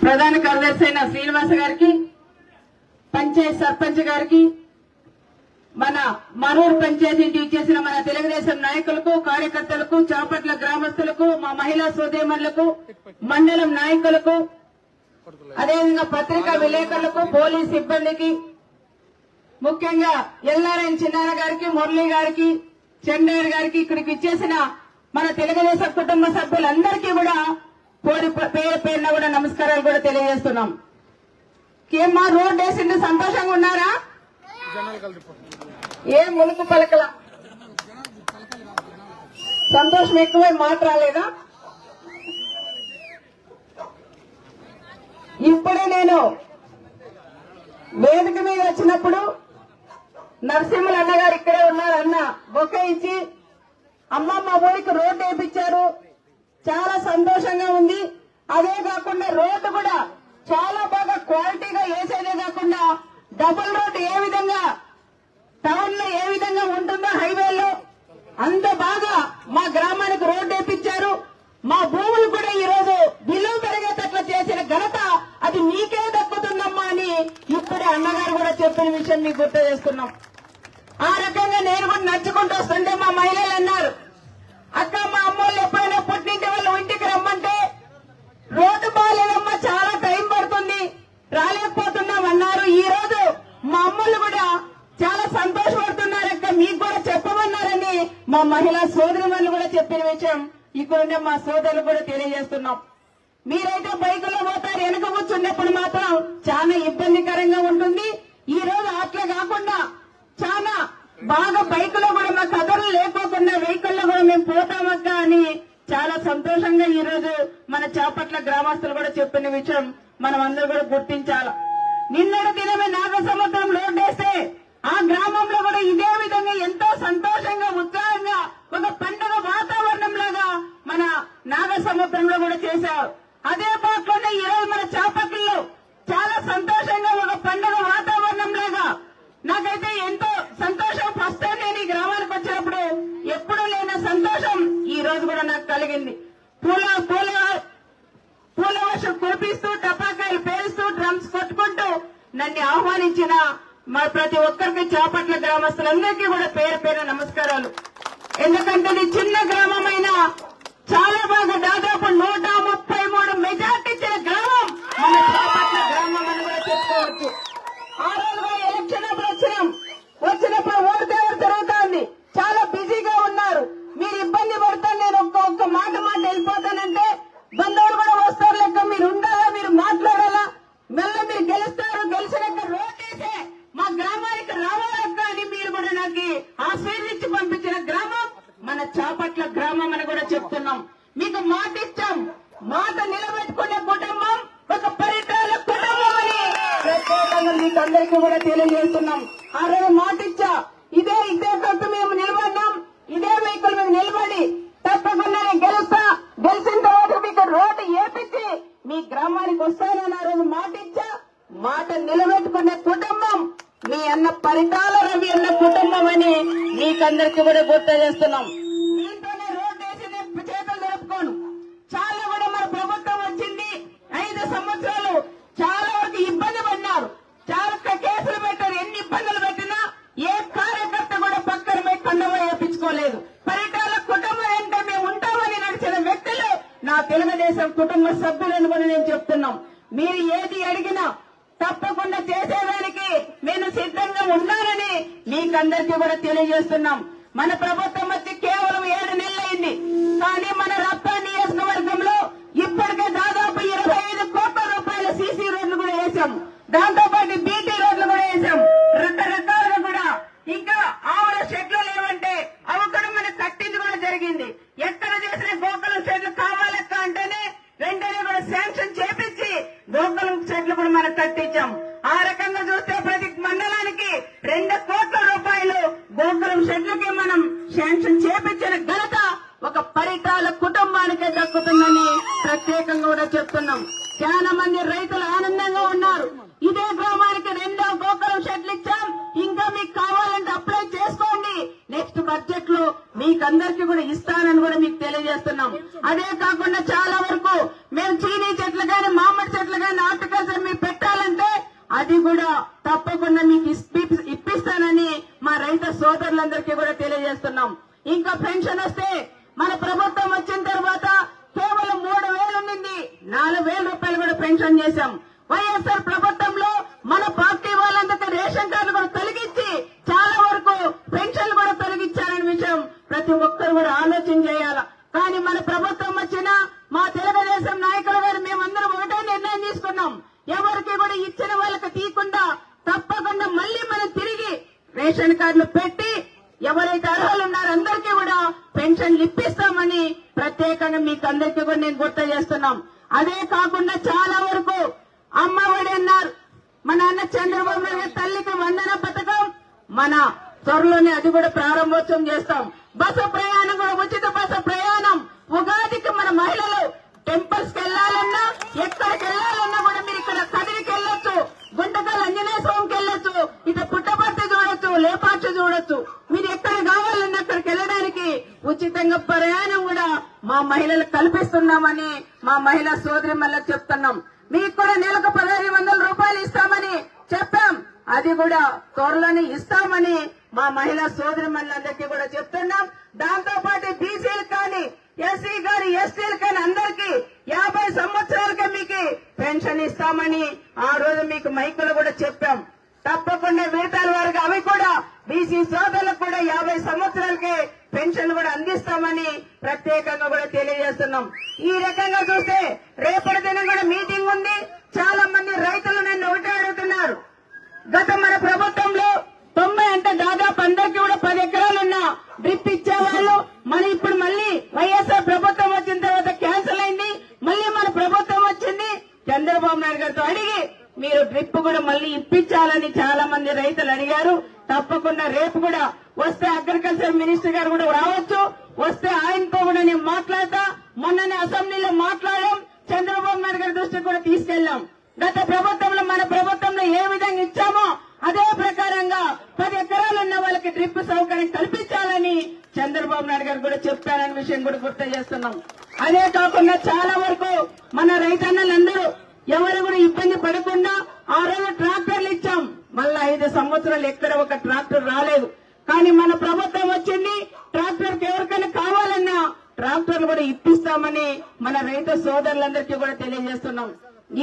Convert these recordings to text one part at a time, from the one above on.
ప్రధాన కార్యదర్శి అయిన శ్రీనివాస గారికి, పంచాయత్ సర్పంచ్ గారికి, మన మరూరు పంచాయతీకి ఇచ్చేసిన మన తెలుగుదేశం నాయకులకు, కార్యకర్తలకు, చాపట్ల గ్రామస్తులకు, మా మహిళా సోదరీమణులకు, మండలం నాయకులకు, అదేవిధంగా పత్రికా విలేకరులకు, పోలీస్ సిబ్బందికి, ముఖ్యంగా ఎల్లారాయణ చిన్నార గారికి, మురళి గారికి, చెన్నయ్య గారికి, ఇక్కడికి ఇచ్చేసిన మన తెలుగుదేశం కుటుంబ సభ్యులందరికీ కూడా పేరు పేరున కూడా నమస్కారాలు కూడా తెలియజేస్తున్నాం. ఏమ్మా రోడ్ వేసింది సంతోషంగా ఉన్నారా? ఏ ములుకు పలకల సంతోషం ఎక్కువై మాట రాలేదా? ఇప్పుడే నేను వేదిక మీద వచ్చినప్పుడు నరసింహులు అన్నగారు ఇక్కడే ఉన్నారు. అన్న బొకే ఇచ్చి అమ్మ మా ఊరికి రోడ్డు వేయించారు, చాలా సంతోషంగా ఉంది. అదే కాకుండా రోడ్డు కూడా చాలా బాగా క్వాలిటీగా వేసేదే కాకుండా డబుల్ రోడ్డు ఏ విధంగా టౌన్ లో ఏ విధంగా ఉంటుందో హైవేలో అంత బాగా మా గ్రామానికి రోడ్డు వేయించారు. మా భూములు కూడా ఈ రోజు విలువ పెరిగేటట్లు చేసిన ఘనత అది మీకే దక్కుతుందమ్మా అని ఇప్పుడే అన్నగారు కూడా చెప్పిన విషయం మీకు గుర్తు చేస్తున్నాం. ఆ రకంగా నేను కూడా నడుచుకుంటూ వస్తుంటే మా మహిళలు అన్నారు, అక్క మా అమ్మోళ్ళు ఎప్పుడైనా పుట్టింటి వాళ్ళు ఇంటికి రమ్మంటే రోడ్డు బాగాలేదమ్మా, చాలా టైం పడుతుంది, రాలేకపోతున్నాం అన్నారు. ఈ రోజు మా అమ్మలు కూడా చాలా సంతోషపడుతున్నారక్క, మీకు కూడా చెప్పమన్నారని మా మహిళా సోదరులు కూడా చెప్పిన విషయం ఇక్కడుండే మా సోదరులు కూడా తెలియజేస్తున్నాం. మీరైతే బైకులో పోతారు, వెనక కూర్చున్నప్పుడు మాత్రం చాలా ఇబ్బందికరంగా ఉంటుంది. ఈ రోజు అట్లా కాకుండా చాలా బాగా బైకులో కూడా మా కథలు లేకోకుండా వెహికల్లో కూడా మేము పోతామక్క అని చాలా సంతోషంగా ఈ రోజు మన చాపట్ల గ్రామస్తులు కూడా చెప్పిన విషయం మనం అందరూ కూడా గుర్తించాలి. నిన్నటి దినమే నాగసముద్రం రోడ్డు వేస్తే ఆ గ్రామంలో కూడా ఇదే విధంగా ఎంతో సంతోషంగా ఉత్సాహంగా ఒక పండుగ వాతావరణం లాగా మన నాగసముద్రంలో కూడా చేశారు. అదే పాటలోనే ఈ రోజు మన చాపట్లలో చాలా సంతోషంగా ఒక పండుగ వాతావరణం లాగా నాకైతే ఎంతో సంతోషం. ఫస్ట్ టైం నేను ఈ గ్రామానికి వచ్చినప్పుడు ఎప్పుడూ లేని సంతోషం ఈ రోజు కూడా నాకు కలిగింది. పూల వర్షం కురిపిస్తూ, టపాకాయలు పేరుస్తూ, డ్రమ్స్ కొట్టుకుంటూ నన్ను ఆహ్వానించిన మా ప్రతి ఒక్కరికి చాపట్ల గ్రామస్తులందరికీ కూడా పేరు పేరు నమస్కారాలు. ఎందుకంటే ఇది చిన్న గ్రామమైనా చాలా బాగా దాదాపు 133 మెజార్టీ ఇచ్చిన గ్రామం మన చాపట్ల గ్రామం అని కూడా చెప్పుకోవచ్చు. ఆ రోజు ఎలక్షన్ వచ్చినప్పుడు ఓటు ఎవరు జరుగుతోంది, చాలా బిజీగా ఉన్నారు, మీరు ఇబ్బంది పడతాను, నేను ఒక్క మాట వెళ్ళిపోతానంటే బంధువులు కూడా వస్తారు లెక్క, మీరు ఉండాలా, మీరు మాట్లాడాలా, మెల్ల మీరు గెలుస్తారు, గెలిచినాక రోడ్డేసే మా గ్రామానికి రావాలక్క అని మీరు కూడా నాకు ఆశీర్వించి పంపించిన గ్రామం మన చాపట్ల గ్రామం అని కూడా చెప్తున్నాం. మీకు మాట ఇచ్చాం, మాట నిలబెట్టుకునే కుటుంబం ఒక పరిటాల కుటుంబం అని ప్రత్యేకంగా మీకు అందరికీ కూడా తెలియజేస్తున్నాం. ఆ రోజు మాట ఇచ్చా, ఇదే కొత్త మేము నిలబడ్డాం, ఇదే వెహికల్ మేము నిలబడి తప్పకుండా నేను గెలుస్తా, గెలిచిన తర్వాత మీకు రోడ్డు ఏపించి మీ గ్రామానికి వస్తానని ఆ రోజు మాట ఇచ్చా. మాట నిలబెట్టుకునే కుటుంబం మీ అన్న పరిటాల రవి అన్న కుటుంబం అని మీకందరికీ కూడా గుర్తు చేస్తున్నాం. దీంతోనే రోడ్డు వేసి చేతులు జరుపుకోను. చాలా కూడా మన ప్రభుత్వం వచ్చింది, 5 సంవత్సరాలు చాలా వరకు ఇబ్బంది పడినారు, చాలా కేసులు పెట్టారు. ఎన్ని ఇబ్బందులు పెట్టినా ఏ కార్యకర్త కూడా పక్కన పోయి కండవ వేయించుకోలేదు. పరిటాల కుటుంబం అంటే మేము ఉంటామని నడిచిన వ్యక్తులు నా తెలుగుదేశం కుటుంబ సభ్యులను కూడా నేను చెప్తున్నాం. మీరు ఏది అడిగినా తప్పకుండా చేసేదానికి నేను సిద్ధంగా ఉన్నానని మీకందరికీ కూడా తెలియజేస్తున్నాం. మన ప్రభుత్వం వచ్చి కేవలం 7 నెలలైంది, కానీ మన రప్ప నియోజకవర్గంలో ఇప్పటికే దాదాపు 25 కోట్ల రూపాయల సీసీ రోడ్లు కూడా వేశాం, దాంతో పాటు బీటీ రోడ్లు కూడా వేశాం, రకరకాలుగా కూడా. ఇంకా ఆవుల షెడ్లు లేవంటే అవి కూడా మనకు కట్టింది కూడా జరిగింది. ఎక్కడ చేసిన గోకులం షెడ్లు కావాలక్క అంటేనే వెంటనే కూడా శాంక్షన్ చేపించి గోకులం షెడ్లు కూడా మనకు కట్టించాం. ఆ రకంగా చూస్తే ప్రతి మండలానికి 2 కోట్ల రూపాయలు గోకులం షెడ్లకి మనం శాంక్షన్ చేపించిన ఘనత ఒక పరిటాల కుటుంబానికే దక్కుతుందని ప్రత్యేకంగా కూడా చెప్తున్నాం. చాలా మంది రైతులు ఆనందంగా ఉన్నారు. ఇదే గ్రామానికి 2వ గోకులం షెడ్లు ఇచ్చాం, ఇంకా మీకు కావాలంటే అప్లై చేసుకోండి, నెక్స్ట్ బడ్జెట్ లో మీకందరికీ కూడా ఇస్తానని కూడా మీకు తెలియజేస్తున్నాం. అదే కాకుండా చాలా వరకు మేము చీనీ చెట్లు గాని, మామిడి చెట్లు గాని అది కూడా తప్పకుండా మీకు ఇప్పిస్తానని మా రైతు సోదరులందరికీ కూడా తెలియజేస్తున్నాం. ఇంకా పెన్షన్ వస్తే మన ప్రభుత్వం వచ్చిన తర్వాత కేవలం 3,000 ఉండింది, 4,000 రూపాయలు కూడా పెన్షన్ చేశాం. వైఎస్ఆర్ ప్రభుత్వంలో మన పార్టీ వాళ్ళందరికీ రేషన్ కార్డులు కూడా తొలగించి చాలా వరకు పెన్షన్లు కూడా తొలగించారనే విషయం ప్రతి ఒక్కరు కూడా ఆలోచన చేయాలా. కానీ మన ప్రభుత్వం వచ్చినా మా తెలుగుదేశం నాయకులు గారు మేమందరం ఒకటే నిర్ణయం తీసుకున్నాం, ఎవరికి కూడా ఇచ్చిన వాళ్ళకి తీయకుండా తప్పకుండా మళ్లీ మనం తిరిగి రేషన్ కార్డులు పెట్టి ఎవరైతే అర్హులు ఉన్నారో అందరికీ కూడా పెన్షన్లు ఇప్పిస్తామని ప్రత్యేకంగా మీకు అందరికీ కూడా నేను గుర్తు చేస్తున్నాం. అదే కాకుండా చాలా వరకు అమ్మఒడి అన్నారు, మన అన్న చంద్రబాబు నాయుడు తల్లికి వందన పథకం మన త్వరలోనే అది కూడా ప్రారంభోత్సవం చేస్తాం. బస్సు ప్రయాణం కూడా ఉచిత బస్సు ప్రయాణం. ఉగాదికి మన మహిళలు టెంపుల్స్ కి వెళ్లాలన్నా ఎక్కడికి వెళ్లాలన్నా కూడా మీరు ఇక్కడ కదిరికి వెళ్ళొచ్చు, గుంటకల్ ఆంజనేయ స్వామికి వెళ్ళొచ్చు, ఇటు పుట్టపర్తి చూడొచ్చు, లేపాక్షి చూడొచ్చు. మీరు ఎక్కడ కావాలన్నా అక్కడికి వెళ్ళడానికి ఉచితంగా ప్రయాణం కూడా మా మహిళలకు కల్పిస్తున్నామని మా మహిళా సోదరి మళ్ళీ చెప్తున్నాం. మీకు కూడా నెలకు 1,500 రూపాయలు ఇస్తామని చెప్పాం, అది కూడా త్వరలోనే ఇస్తామని మా మహిళా సోదరి మళ్ళందరికీ కూడా చెప్తున్నాం. దాంతో పాటు బీసీలు కానీ ఎస్సీ గాని ఎస్టీలు కానీ అందరికీ 50 సంవత్సరాలకే మీకు పెన్షన్ ఇస్తామని ఆ రోజు మీకు మైకులు కూడా చెప్పాం. తప్పకుండా మిగతా వారికి అవి కూడా బీసీ సోదరులకు కూడా 50 సంవత్సరాలకే పెన్షన్ కూడా అందిస్తామని ప్రత్యేకంగా కూడా తెలియజేస్తున్నాం. ఈ రకంగా చూస్తే రేపటి దినం కూడా మీటింగ్ ఉంది. చాలా మంది రైతులు నన్ను ఒకటే అడుగుతున్నారు, గత మన ప్రభుత్వంలో 90 అంటే దాదాపు అందరికీ కూడా 10 ఎకరాలున్నా డ్రిప్ ఇచ్చేవాళ్ళు. మన ఇప్పుడు మళ్ళీ వైఎస్ఆర్ ప్రభుత్వం వచ్చిన తర్వాత క్యాన్సిల్ అయింది, మళ్ళీ మన ప్రభుత్వం వచ్చింది. చంద్రబాబు నాయుడు గారితో అడిగి మీరు డ్రిప్ కూడా మళ్ళీ ఇప్పించాలని చాలా మంది రైతులు అడిగారు. తప్పకుండా రేపు కూడా వస్తే అగ్రికల్చర్ మినిస్టర్ గారు కూడా రావచ్చు, వస్తే ఆయనతో కూడా నేను మాట్లాడతా. మొన్ననే అసెంబ్లీలో మాట్లాడాం, చంద్రబాబు నాయుడు గారి దృష్టికి కూడా తీసుకెళ్లాం. గత ప్రభుత్వంలో మన ప్రభుత్వంలో ఏ విధంగా ఇచ్చామో అదే ప్రకారంగా 10 ఎకరాలు ఉన్న వాళ్ళకి డ్రిప్ సౌకర్యం కల్పించాలని చంద్రబాబు నాయుడు గారు కూడా చెప్పారనే విషయం కూడా గుర్తు చేస్తున్నాం. అదే కాకుండా చాలా వరకు మన రైతన్నలందరూ ఎవరు కూడా ఇబ్బంది పడకుండా ఆ రోజు ట్రాక్టర్లు ఇచ్చాం. మళ్ళా 5 సంవత్సరాలు ఎక్కడ ఒక ట్రాక్టర్ రాలేదు. కానీ మన ప్రభుత్వం వచ్చింది, ట్రాక్టర్ ఎవరికైనా కావాలన్నా ట్రాక్టర్లు కూడా ఇప్పిస్తామని మన రైతు సోదరులందరికీ కూడా తెలియజేస్తున్నాం.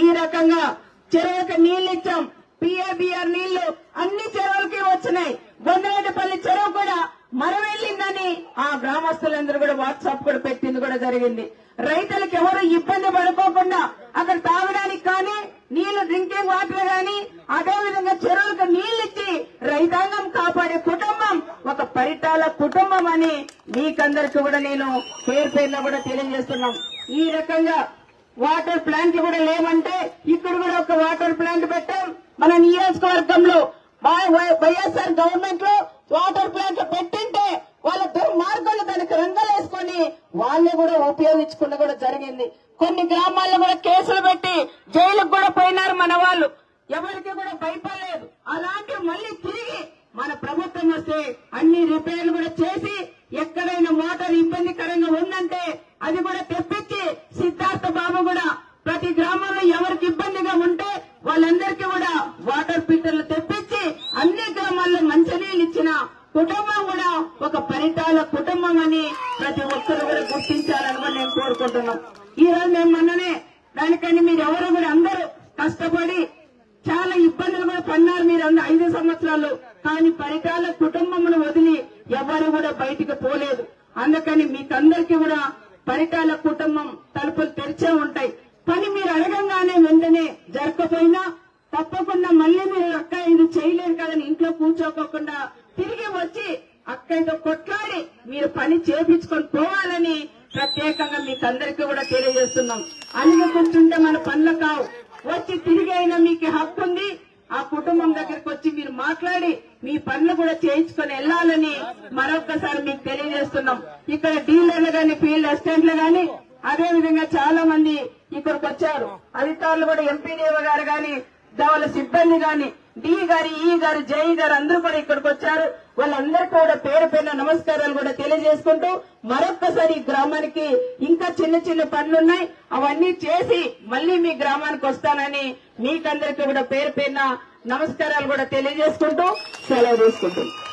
ఈ రకంగా చెరువుకి నీళ్లు ఇచ్చాం, పిఏబిఆర్ నీళ్లు అన్ని చెరువులకి వచ్చినాయి. గొందరెడ్డిపల్లి చెరువు కూడా మరవెళ్లిందని ఆ గ్రామస్తులందరూ కూడా వాట్సాప్ కూడా పెట్టింది కూడా జరిగింది. రైతులకు ఎవరు ఇబ్బంది పడుకోకుండా అక్కడ తాగడానికి కానీ నీళ్లు డ్రింకింగ్ వాటర్ గాని అదేవిధంగా చెరువులకు నీళ్లిచ్చి రైతాంగం కాపాడే కుటుంబం ఒక పరిటాల కుటుంబం అని మీకందరికీ కూడా నేను పేరున కూడా తెలియజేస్తున్నాం. ఈ రకంగా వాటర్ ప్లాంట్లు కూడా లేవంటే ఇక్కడ కూడా ఒక వాటర్ ప్లాంట్ పెట్టాం. మన నియోజకవర్గంలో వైఎస్ఆర్ గవర్నమెంట్ లో వాటర్ ప్లాంట్ పెట్టింటే వాళ్ళ దుర్మార్గులు దానికి రంగలేసుకుని వాళ్ళే కూడా ఉపయోగించుకున్న కూడా జరిగింది. కొన్ని గ్రామాల్లో కూడా కేసులు పెట్టి జైలుకు కూడా పోయినారు మన వాళ్ళు, ఎవరికి కూడా భయపడలేదు. అలాంటివి మళ్ళీ తిరిగి మన ప్రభుత్వం వస్తే అన్ని రిపేర్లు కూడా చేసి ఎక్కడైనా వాటర్ ఇబ్బందికరంగా ఉందంటే అది కూడా తెప్పించి సిద్ధార్థ బాబు కూడా ప్రతి గ్రామంలో ఎవరికి ఇబ్బందిగా ఉంటే వాళ్ళందరికీ కూడా వాటర్ ఫిల్టర్లు తెప్పించి అన్ని గ్రామాల్లో మంచినీళ్ళు ఇచ్చిన కుటుంబం కూడా ఒక పరిటాల కుటుంబం అని ప్రతి ఒక్కరు కూడా గుర్తించాలని కూడా నేను కోరుకుంటున్నాం. ఈ రోజు మేము మొన్ననే దానికని మీరు ఎవరు కూడా అందరూ కష్టపడి చాలా ఇబ్బందులు కూడా పన్నారు మీరు 5 సంవత్సరాలు. కానీ పరిటాల కుటుంబమును వదిలి ఎవరు కూడా బయటికి పోలేదు. అందుకని మీకందరికీ కూడా పరిటాల కుటుంబం తలుపులు తెరిచే ఉంటాయి. పని మీరు అడగంగానే వెంటనే జరగకపోయినా తప్పకుండా మళ్ళీ మీరు అక్క ఇది చేయలేదు కదని ఇంట్లో కూర్చోకోకుండా తిరిగి వచ్చి అక్కతో కొట్లాడి మీరు పని చేపించుకొని పోవాలని ప్రత్యేకంగా మీకందరికీ కూడా తెలియజేస్తున్నాం. అలిగి కూర్చుంటే మన పనులు కావు, వచ్చి తిరిగి అయినా మీకు హక్కు ఉంది. ఆ కుటుంబం దగ్గరికి వచ్చి మీరు మాట్లాడి మీ పనులు కూడా చేయించుకొని వెళ్లాలని మరొక్కసారి మీకు తెలియజేస్తున్నాం. ఇక్కడ డీలర్లు గాని ఫీల్డ్ అసిస్టెంట్లు గాని అదే విధంగా చాలా మంది ఇక్కడికి వచ్చారు. అధికారులు కూడా ఎంపీడీఓ గారు గాని వాళ్ళ సిబ్బంది గాని డి గారు, ఈ గారు, జై గారు అందరూ కూడా ఇక్కడికి వచ్చారు. వాళ్ళందరికీ కూడా పేరు పేరున నమస్కారాలు కూడా తెలియజేసుకుంటూ మరొక్కసారి ఈ గ్రామానికి ఇంకా చిన్న చిన్న పనులున్నాయి, అవన్నీ చేసి మళ్ళీ మీ గ్రామానికి వస్తానని మీకందరికీ కూడా పేరు పేరున నమస్కారాలు కూడా తెలియజేసుకుంటూ సెలవు తీసుకుంటున్నాను.